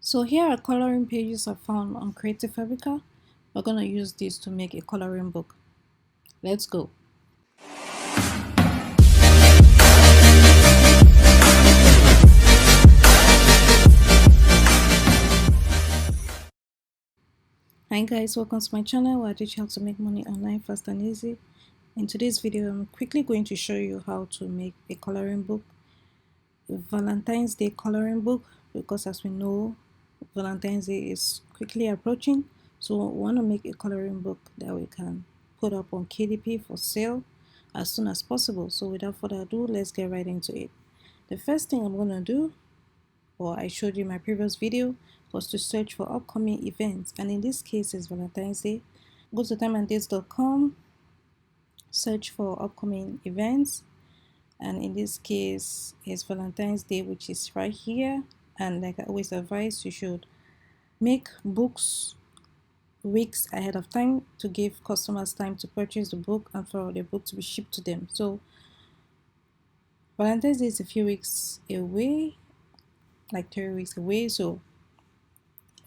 So here are coloring pages I found on Creative Fabrica. We're going to use this to make a coloring book. Let's go. Hi guys, welcome to my channel where I teach you how to make money online fast and easy. In today's video, I'm quickly going to show you how to make a coloring book, a Valentine's Day coloring book, because as we know, Valentine's Day is quickly approaching. So we want to make a coloring book that we can put up on KDP for sale as soon as possible. So without further ado, let's get right into it. The first thing I'm going to do, or I showed you in my previous video, was to search for upcoming events, and in this case it's Valentine's Day. Go to timeanddates.com, search for upcoming events, and in this case it's Valentine's Day, which is right here. And like I always advise, you should make books weeks ahead of time to give customers time to purchase the book and for the book to be shipped to them. So Valentine's Day is a few weeks away, like 3 weeks away. So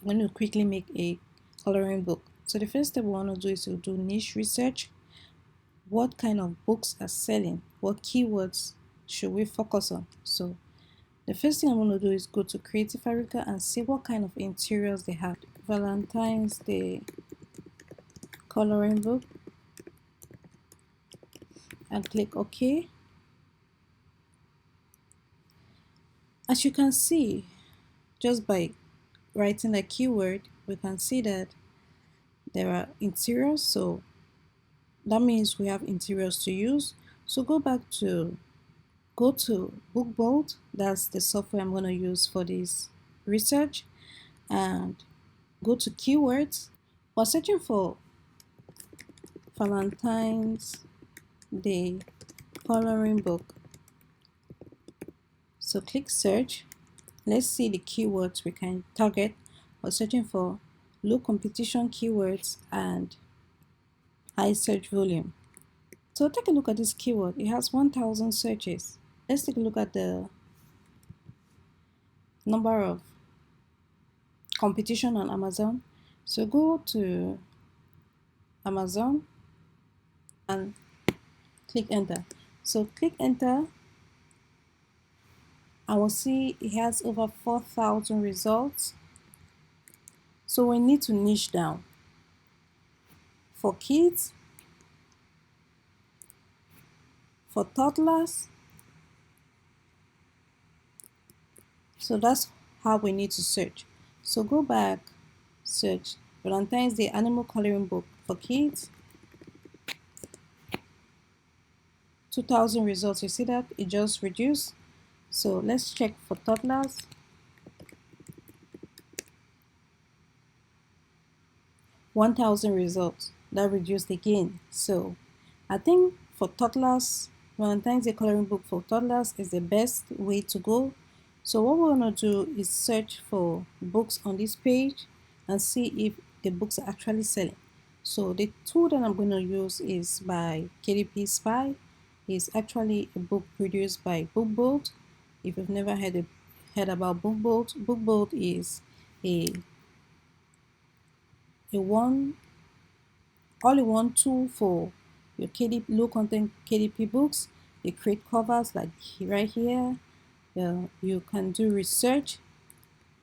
I'm going to quickly make a coloring book. So the first step we want to do is to do niche research. What kind of books are selling? What keywords should we focus on? So the first thing I'm going to do is go to Creative Fabrica and see what kind of interiors they have. Valentine's Day coloring book, and click OK. As you can see, just by writing the keyword, we can see that there are interiors, so that means we have interiors to use. So go to Bookbolt. That's the software I'm going to use for this research, and go to keywords. We're searching for Valentine's Day coloring book. So click search. Let's see the keywords we can target. We're searching for low competition keywords and high search volume. So take a look at this keyword. It has 1,000 searches. Let's take a look at the number of competition on Amazon. So go to Amazon and click enter. So click enter. I will see it has over 4,000 results. So we need to niche down. For kids, for toddlers. So that's how we need to search. So go back, search Valentine's Day animal coloring book for kids. 2,000 results. You see that it just reduced. So let's check for toddlers. 1,000 results. That reduced again. So I think for toddlers, Valentine's Day coloring book for toddlers is the best way to go. So what we're going to do is search for books on this page and see if the books are actually selling. So the tool that I'm going to use is by KDP Spy. It's actually a book produced by Bookbolt. If you've never heard about Bookbolt, Bookbolt is a all-in-one tool for your low content KDP books. They create covers like right here. You can do research.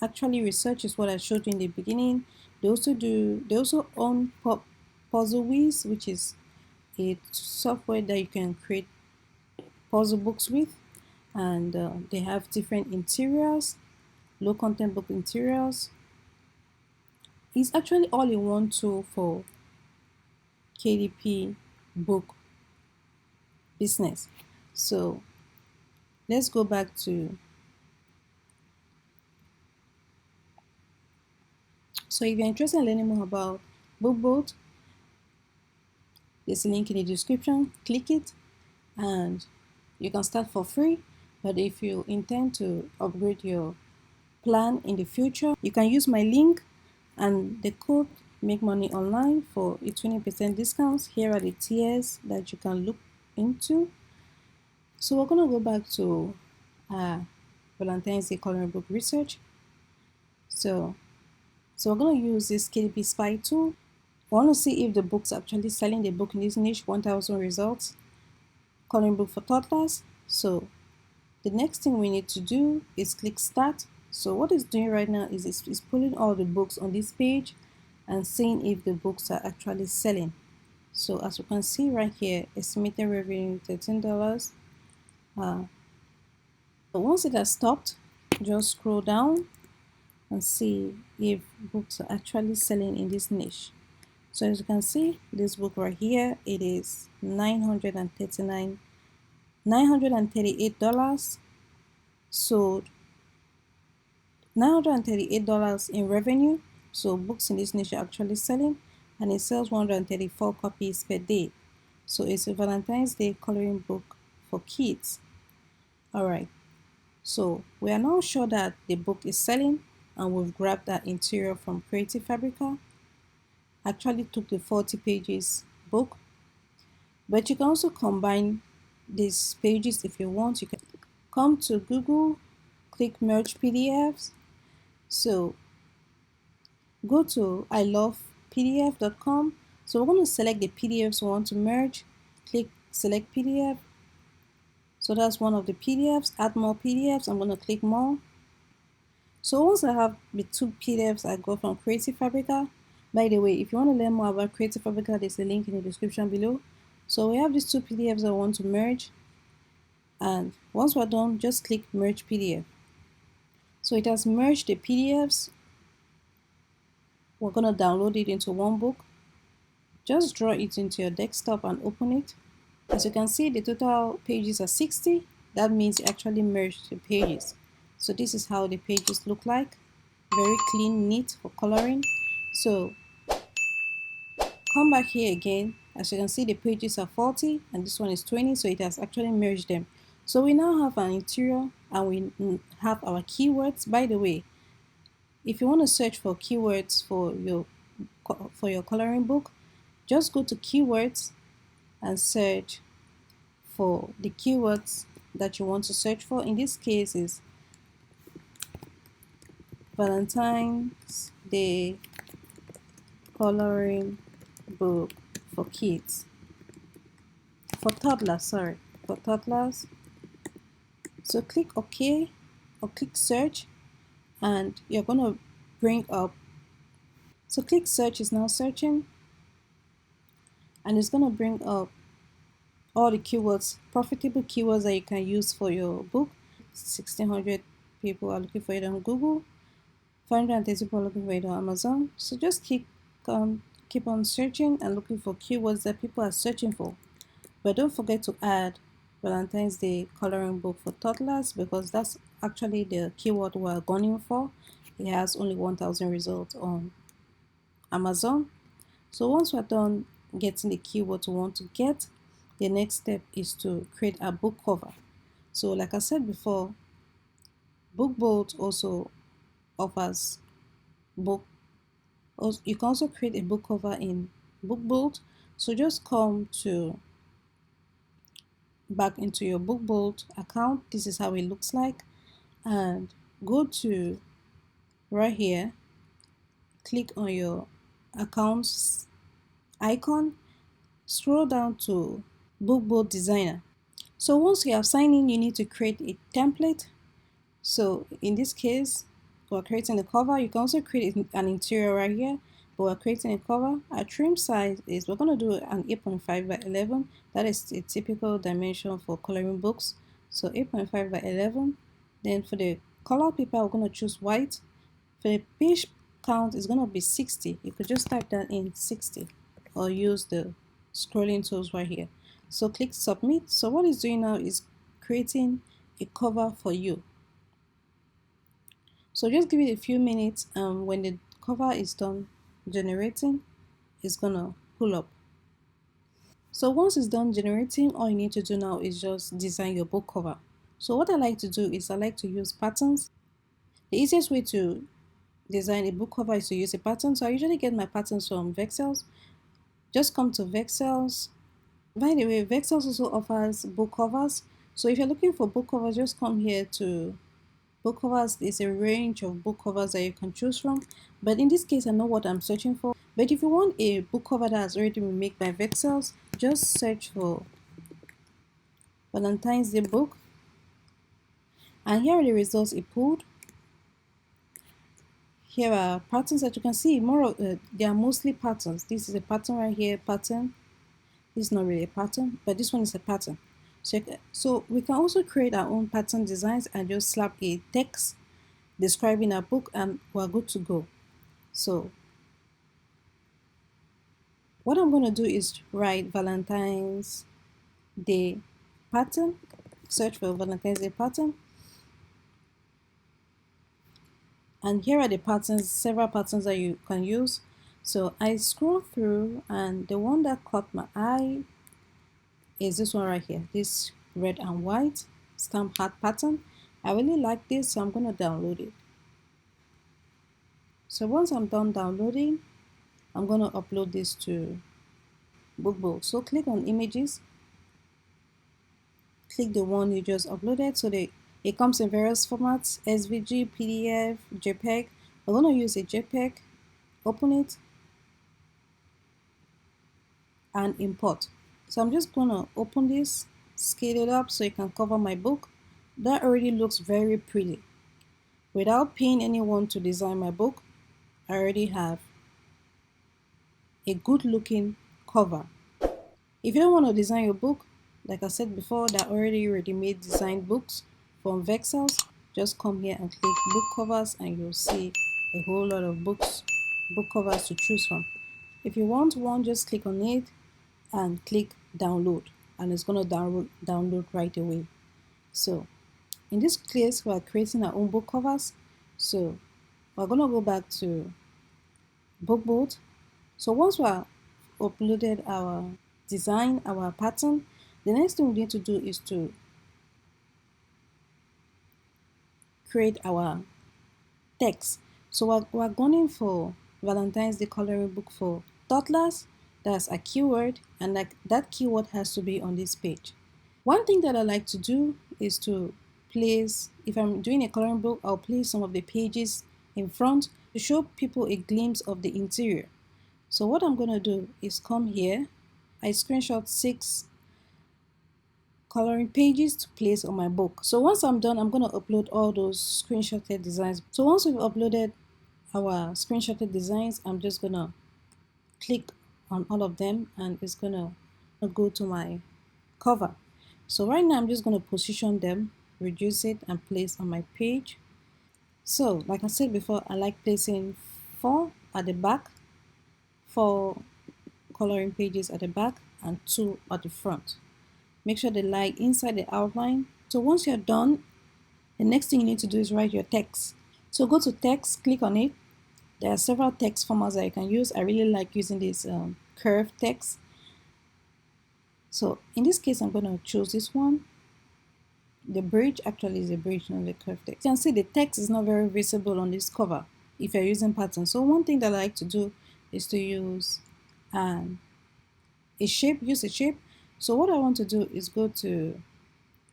Actually, research is what I showed you in the beginning. They also own Puzzlewiz, which is a software that you can create puzzle books with, and they have different interiors, low content book interiors. It's actually all-in-one tool for KDP book business. So let's go back to, so if you're interested in learning more about Bookbolt, there's a link in the description. Click it and you can start for free. But if you intend to upgrade your plan in the future, you can use my link and the code make money online for a 20% discount. Here are the tiers that you can look into. So we're going to go back to Valentine's Day coloring book research. So we're going to use this KDP spy tool. We want to see if the book's actually selling. The book in this niche, 1000 results, coloring book for toddlers. So the next thing we need to do is click start. So what it's doing right now is it's pulling all the books on this page and seeing if the books are actually selling. So as you can see right here, estimated revenue $13. But once it has stopped, just scroll down and see if books are actually selling in this niche. So as you can see, this book right here, it is $938 sold, $938 in revenue. So books in this niche are actually selling, and it sells 134 copies per day. So it's a Valentine's Day coloring book for kids. All right. So we are now sure that the book is selling, and we've grabbed that interior from Creative Fabrica. Actually took the 40 pages book, but you can also combine these pages if you want. You can come to Google, click merge PDFs. So go to ilovepdf.com. So we're going to select the PDFs we want to merge. Click select PDF. So that's one of the PDFs. Add more PDFs. I'm going to click more. So once I have the two PDFs I got from Creative Fabrica. By the way, if you want to learn more about Creative Fabrica, there's a link in the description below. So we have these two PDFs I want to merge. And once we're done, just click merge PDF. So it has merged the PDFs. We're going to download it into one book. Just draw it into your desktop and open it. As you can see, the total pages are 60. That means it actually merged the pages. So this is how the pages look like. Very clean, neat for coloring. So come back here again. As you can see, the pages are 40 and this one is 20, so it has actually merged them. So we now have an interior and we have our keywords. By the way, if you want to search for keywords for your coloring book, just go to keywords and search for the keywords that you want to search for. In this case is Valentine's Day coloring book for kids, for toddlers, sorry, for toddlers. So click OK or click search and you're going to bring up, so click search is now searching and it's going to bring up all the keywords, profitable keywords that you can use for your book. 1600 people are looking for it on Google, 530 people are looking for it on Amazon. So just keep on searching and looking for keywords that people are searching for. But don't forget to add Valentine's Day coloring book for toddlers because that's actually the keyword we're gunning for. It has only 1000 results on Amazon. So once we're done getting the keyword we want to get, the next step is to create a book cover. So like I said before, Bookbolt also offers book. You can also create a book cover in Bookbolt. So just come back into your Bookbolt account. This is how it looks like, and go to right here, click on your accounts icon, scroll down to Bookbolt designer. So once you have signed in, you need to create a template. So in this case, we're creating a cover. You can also create an interior right here, but we're creating a cover. Our trim size is, we're going to do an 8.5 by 11. That is a typical dimension for coloring books. So 8.5 by 11. Then for the color paper, we're going to choose white. For the page count, is going to be 60. You could just type that in 60 or use the scrolling tools right here. So click submit. So what it's doing now is creating a cover for you. So just give it a few minutes, and when the cover is done generating, it's gonna pull up. So once it's done generating, all you need to do now is just design your book cover. So what I like to do is I like to use patterns. The easiest way to design a book cover is to use a pattern. So I usually get my patterns from Vexels. Just come to Vexels. By the way, Vexels also offers book covers. So if you're looking for book covers, just come here to Book covers is a range of book covers that you can choose from, but in this case I know what I'm searching for. But if you want a book cover that has already been made by Vexels, just search for Valentine's Day book, and here are the results it pulled. Here are patterns that you can see. They are mostly patterns. This is a pattern right here, pattern. This is not really a pattern, but this one is a pattern. So we can also create our own pattern designs and just slap a text describing our book and we're good to go. So what I'm going to do is write Valentine's Day pattern, search for Valentine's Day pattern, and here are the patterns, several patterns that you can use. So I scroll through and the one that caught my eye is this one right here, this red and white stamp heart pattern. I really like this, so I'm going to download it. So once I'm done downloading, I'm going to upload this to Bookbolt. So click on images, click the one you just uploaded. So it comes in various formats: SVG, PDF, JPEG. We're going to use a JPEG, open it, and import. So I'm just going to open this, scale it up so it can cover my book. That already looks very pretty. Without paying anyone to design my book, I already have a good looking cover. If you don't want to design your book, like I said before, there are already ready-made designed books from Vexels. Just come here and click book covers and you'll see a whole lot of book covers to choose from. If you want one, just click on it and click download, and it's going to download right away. So in this case, we're creating our own book covers. So we're going to go back to Bookbolt. So once we're uploaded our design, our pattern, the next thing we need to do is to create our text. So we're going for Valentine's Day coloring book for toddlers. That's a keyword, and like that keyword has to be on this page. One thing that I like to do is to place, if I'm doing a coloring book, I'll place some of the pages in front to show people a glimpse of the interior. So what I'm going to do is come here, I screenshot 6 coloring pages to place on my book. So once I'm done, I'm going to upload all those screenshotted designs. So once we've uploaded our screenshotted designs, I'm just going to click on all of them and it's going to go to my cover. So right now I'm just going to position them, reduce it, and place on my page. So like I said before, I like placing 4 at the back, 4 coloring pages at the back and 2 at the front. Make sure they lie inside the outline. So once you're done, the next thing you need to do is write your text. So go to text, click on it. There are several text formats that you can use. I really like using this curved text. So in this case, I'm going to choose this one. The bridge actually is a bridge, not the curved text. You can see the text is not very visible on this cover if you're using patterns. So one thing that I like to do is to use a shape, use a shape. So what I want to do is go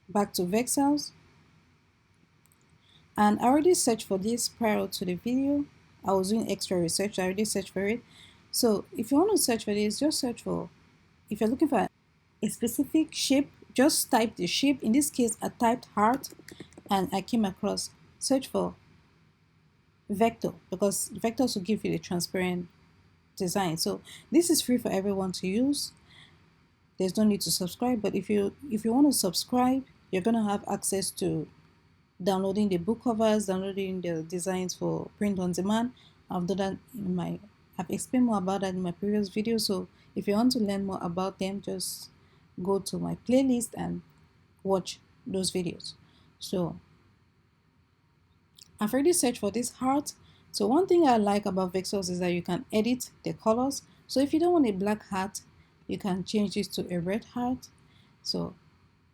back to Vexels, and I already searched for this prior to the video. I was doing extra research, I already searched for it. So if you want to search for this, just search for, if you're looking for a specific shape, just type the shape. In this case, I typed heart and I came across, search for vector, because vectors will give you the transparent design. So this is free for everyone to use. There's no need to subscribe, but if you want to subscribe, you're going to have access to downloading the book covers, downloading the designs for print on demand. I've explained more about that in my previous video. So if you want to learn more about them, just go to my playlist and watch those videos. So I've already searched for this heart. So one thing I like about Vexels is that you can edit the colors. So if you don't want a black heart, you can change this to a red heart. So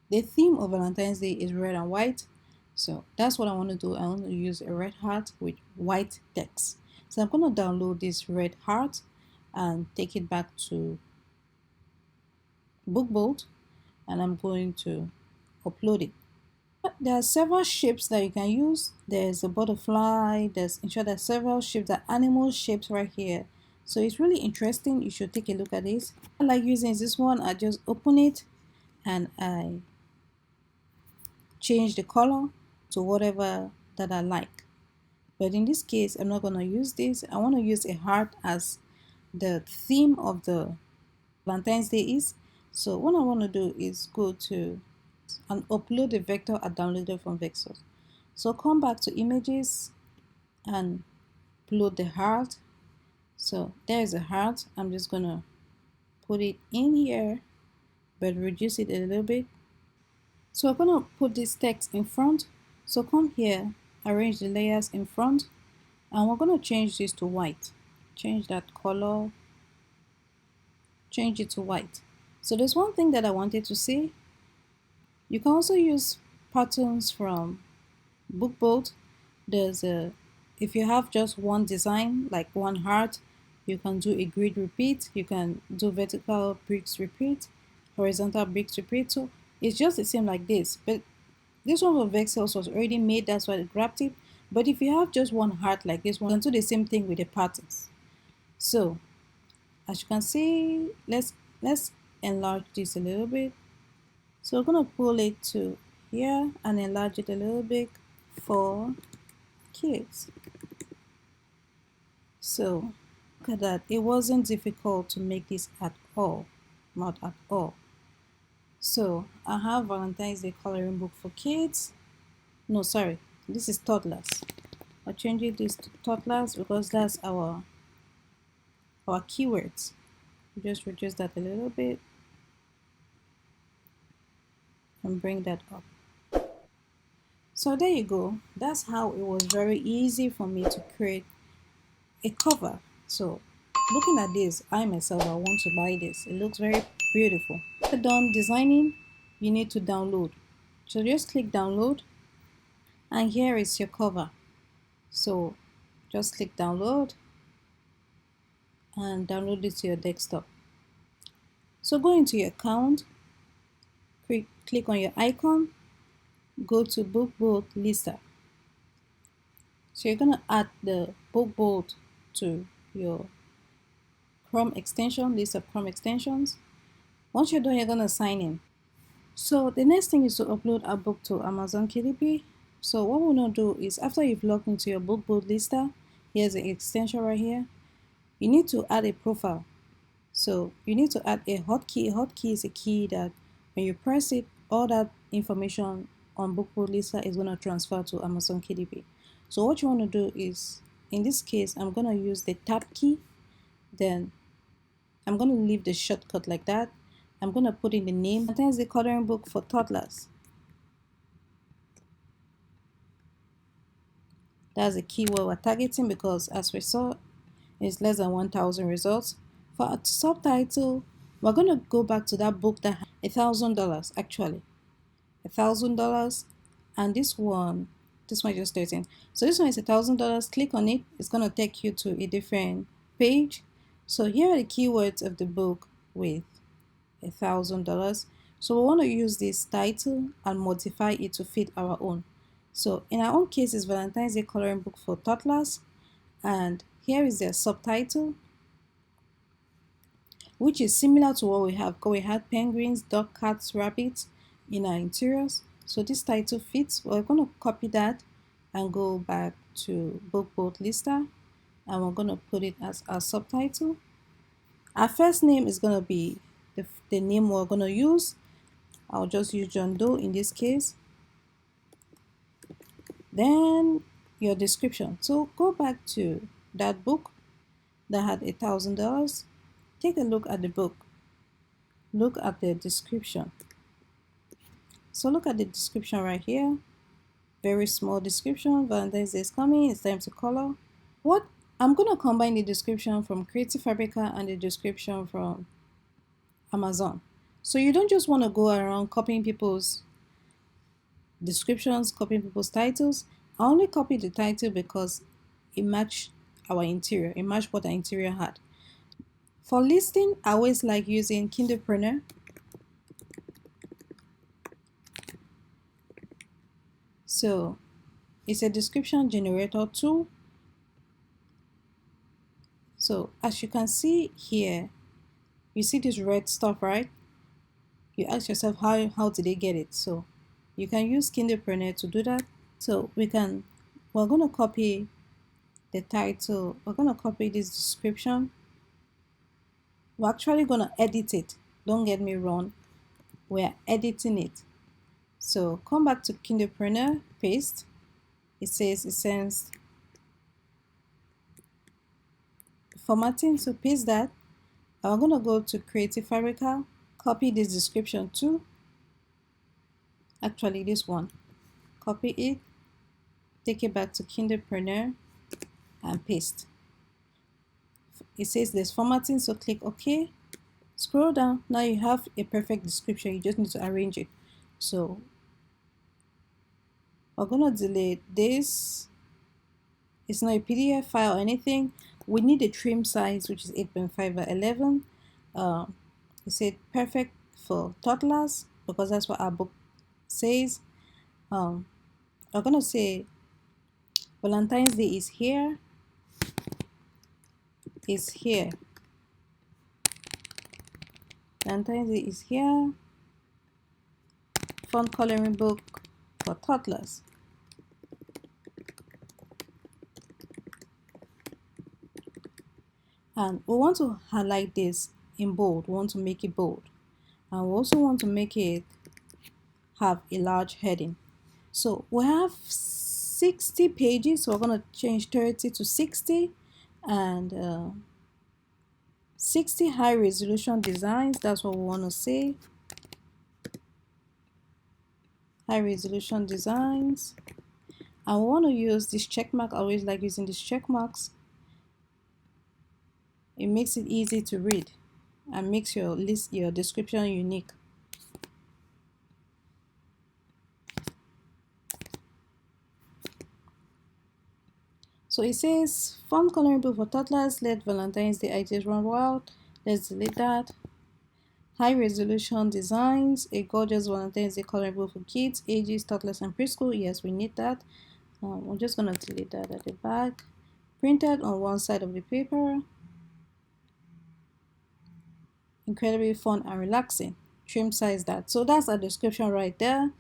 the theme of Valentine's Day is red and white. So that's what I want to do. I want to use a red heart with white text. So I'm going to download this red heart and take it back to Bookbolt, and I'm going to upload it. There are several shapes that you can use. There's a butterfly, there's several shapes, that animal shapes right here. So it's really interesting. You should take a look at this. I like using this one. I just open it and I change the color to whatever that I like. But in this case, I'm not going to use this. I want to use a heart as the theme of the Valentine's Day is. So what I want to do is go to and upload the vector I downloaded from Vectors. So come back to images and upload the heart. So there's a heart. I'm just gonna put it in here, but reduce it a little bit. So I'm gonna put this text in front. So come here, arrange the layers in front, and we're gonna change this to white. Change that color, change it to white. So there's one thing that I wanted to say. You can also use patterns from Bookbolt. There's a If you have just one design, like one heart, you can do a grid repeat, you can do vertical bricks repeat, horizontal bricks repeat. So it's just the same like this, but this one for Vexels was already made, that's why I grabbed it. But if you have just one heart like this one, you can do the same thing with the patterns. So as you can see, let's enlarge this a little bit. So we're gonna pull it to here and enlarge it a little bit for kids. So look at that. It wasn't difficult to make this at all. Not at all. So I have Valentine's Day coloring book for kids. No, sorry. This is toddlers. I'm changing this to toddlers because that's our keywords. Just reduce that a little bit and bring that up. So there you go. That's how it was very easy for me to create a cover. So looking at this, I myself, I want to buy this. It looks very beautiful. After done designing, you need to download. So just click download and here is your cover. So just click download and download it to your desktop. So go into your account, click on your icon, go to Bookbolt lister. So you're gonna add the Bookbolt to your Chrome extension, list of Chrome extensions. Once you're done, you're gonna sign in. So the next thing is to upload our book to Amazon KDP. So what we're gonna do is after you've logged into your Bookbolt lister, here's the extension right here. You need to add a profile. So you need to add a hotkey. A hotkey is a key that when you press it, all that information on Bookbolt lister is gonna transfer to Amazon KDP. So what you want to do is, in this case, I'm gonna use the tab key. Then I'm gonna leave the shortcut like that. I'm gonna put in the name. Sometimes the coloring book for toddlers. That's the keyword we're targeting because as we saw, it's less than 1,000 results. For a subtitle, we're gonna go back to that book that had $1,000 actually. $1,000, and this one is just 13. So this one is $1,000. Click on it, it's gonna take you to a different page. So here are the keywords of the book with $1,000. So we want to use this title and modify it to fit our own. So in our own case, it's Valentine's Day coloring book for toddlers, and here is their subtitle, which is similar to what we have. We had penguins, dog, cats, rabbits in our interiors. So this title fits. We're going to copy that and go back to Bookbolt lister, and we're going to put it as our subtitle. Our first name is going to be the name we're going to use. I'll just use John Doe in this case. Then your description. So go back to that book that had $1,000. Take a look at the book. Look at the description. So look at the description right here. Very small description. Valentine's Day is coming. It's time to color. What I'm gonna combine the description from Creative Fabrica and the description from Amazon. So you don't just want to go around copying people's descriptions, copying people's titles. I only copied the title because it matched our interior. It matched what our interior had. For listing, I always like using Kindlepreneur. So it's a description generator tool. So as you can see here, you see this red stuff, right? You ask yourself, how did they get it? So you can use Kindlepreneur to do that. So we're going to copy the title. We're going to copy this description. We're actually going to edit it. Don't get me wrong. We're editing it. So come back to Kindlepreneur, paste. It sends formatting. So paste that. I'm going to go to Creative Fabrica, copy this description too. Actually, this one. Copy it, take it back to Kindlepreneur, and paste. It says there's formatting, so click OK. Scroll down. Now you have a perfect description. You just need to arrange it. So we're gonna delete this. It's not a PDF file or anything. We need a trim size, which is 8.5 by 11. It said perfect for toddlers because that's what our book says. We're gonna say Valentine's Day is here. Valentine's Day is here. Fun coloring book for toddlers. And we want to highlight this in bold. We want to make it bold. And we also want to make it have a large heading. So we have 60 pages. So we're going to change 30 to 60. And 60 high resolution designs. That's what we want to say. High resolution designs. And we want to use this check mark. I always like using these check marks. It makes it easy to read and makes your description unique. So it says fun coloring book for toddlers, let Valentine's Day ideas run wild. Let's delete that. High resolution designs, a gorgeous Valentine's Day coloring book for kids, ages, toddlers, and preschool. Yes, we need that. I'm just gonna delete that at the back. Printed on one side of the paper. Incredibly fun and relaxing. Trim size that. So that's a description right there.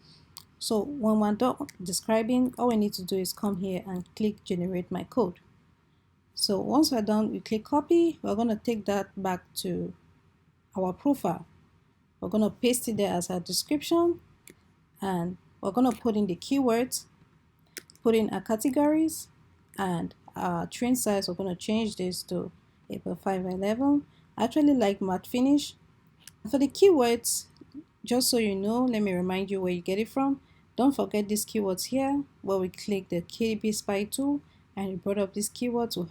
So when we're done describing, all we need to do is come here and click generate my code. So once we're done, we click copy. We're going to take that back to our profile. We're going to paste it there as a description, and we're going to put in the keywords, put in our categories, and our trim size. We're going to change this to 8.5 by 11. I actually like matte finish. For the keywords, just so you know, let me remind you where you get it from. Don't forget these keywords here, where we click the KDP spy tool and it brought up this keyword to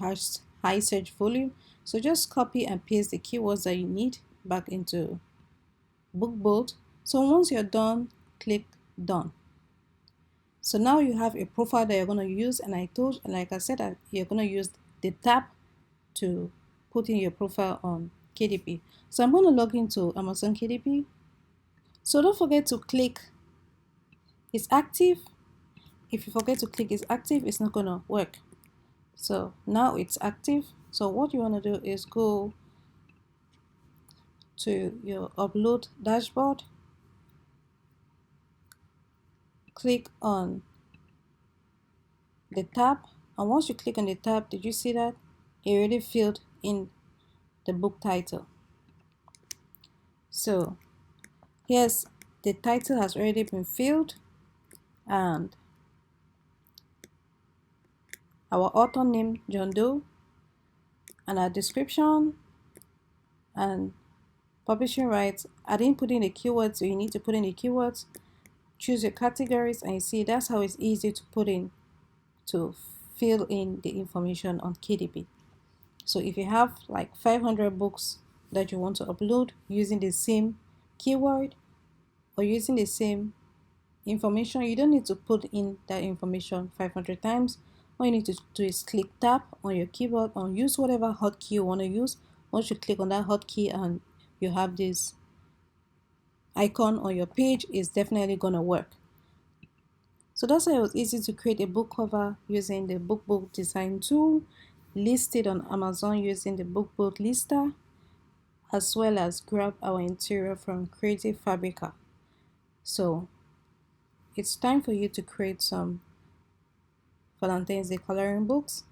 high search volume. So just copy and paste the keywords that you need back into Bookbolt. So once you're done, click done. So now you have a profile that you're going to use, and like I said, you're going to use the tab to put in your profile on KDP. So I'm going to log into Amazon KDP. So don't forget to click it's active. If you forget to click it's active, it's not going to work. So now it's active. So what you want to do is go to your upload dashboard, click on the tab, and once you click on the tab, did you see that it already filled in the book title? So yes, the title has already been filled, and our author name John Doe, and our description and publishing rights. I didn't put in the keywords, so you need to put in the keywords. Choose your categories, and you see that's how it's easy to put in, to fill in the information on KDP. So if you have like 500 books that you want to upload using the same keyword or using the same information, you don't need to put in that information 500 times. All you need to do is click tap on your keyboard and use whatever hotkey you want to use. Once you click on that hotkey and you have this icon on your page, it's definitely going to work. So that's why it was easy to create a book cover using the Bookbolt design tool, list it on Amazon using the Bookbolt lister, as well as grab our interior from Creative Fabrica. So it's time for you to create some Valentine's Day coloring books.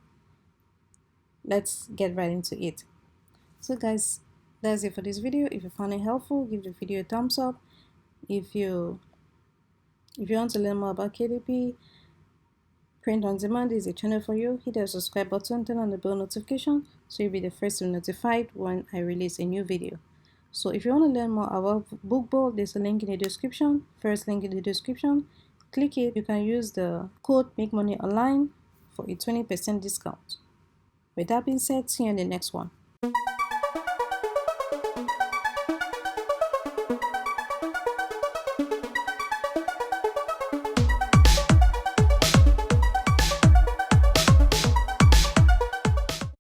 Let's get right into it. So guys, that's it for this video. If you found it helpful, give the video a thumbs up. If you want to learn more about KDP, Print on Demand is a channel for you. Hit the subscribe button, turn on the bell notification so you'll be the first to be notified when I release a new video. So if you want to learn more about Bookbolt, there's a link in the description. First link in the description. Click it. You can use the code Make Money Online for a 20% discount. With that being said, see you in the next one.